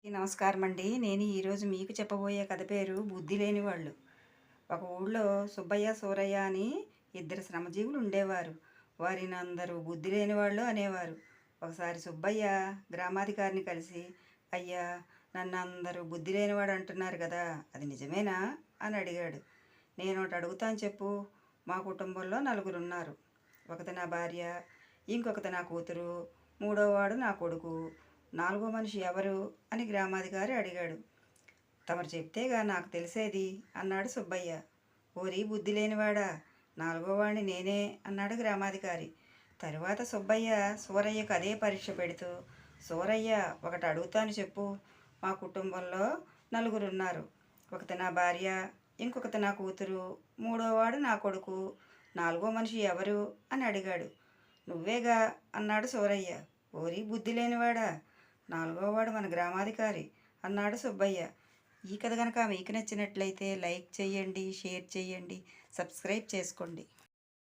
నమస్కారం అండి. నేను ఈరోజు మీకు చెప్పబోయే కథ పేరు బుద్ధి లేని వాళ్ళు. ఒక ఊళ్ళో సుబ్బయ్య, సూరయ్య అని ఇద్దరు శ్రమజీవులు ఉండేవారు. వారిని అందరూ బుద్ధి లేని వాళ్ళు అనేవారు. ఒకసారి సుబ్బయ్య గ్రామాధికారిని కలిసి, అయ్యా, నన్ను అందరూ బుద్ధి లేనివాడు అంటున్నారు కదా, అది నిజమేనా అని అడిగాడు. నేను ఒకటి అడుగుతాను చెప్పు. మా కుటుంబంలో నలుగురున్నారు. ఒకటి నా భార్య, ఇంకొకటి నా కూతురు, మూడోవాడు నా కొడుకు. నాలుగో మనిషి ఎవరు అని గ్రామాధికారి అడిగాడు. తమరు చెప్తేగా నాకు తెలిసేది అన్నాడు సుబ్బయ్య. ఓరి బుద్ధి లేనివాడా, నాలుగో వాడిని నేనే అన్నాడు గ్రామాధికారి. తరువాత సుబ్బయ్య సూరయ్యకు అదే పరీక్ష పెడుతూ, సూరయ్య, ఒకటి అడుగుతాను చెప్పు. మా కుటుంబంలో నలుగురున్నారు. ఒకటి నా భార్య, ఇంకొకటి నా కూతురు, మూడోవాడు నా కొడుకు. నాలుగో మనిషి ఎవరు అని అడిగాడు. నువ్వేగా అన్నాడు సూరయ్య. ఓరి బుద్ధి లేనివాడా, నాలుగోవాడు మన గ్రామాధికారి అన్నాడు సుబ్బయ్య. ఈ కథ కనుక మీకు నచ్చినట్లయితే లైక్ చేయండి, షేర్ చేయండి, సబ్స్క్రైబ్ చేసుకోండి.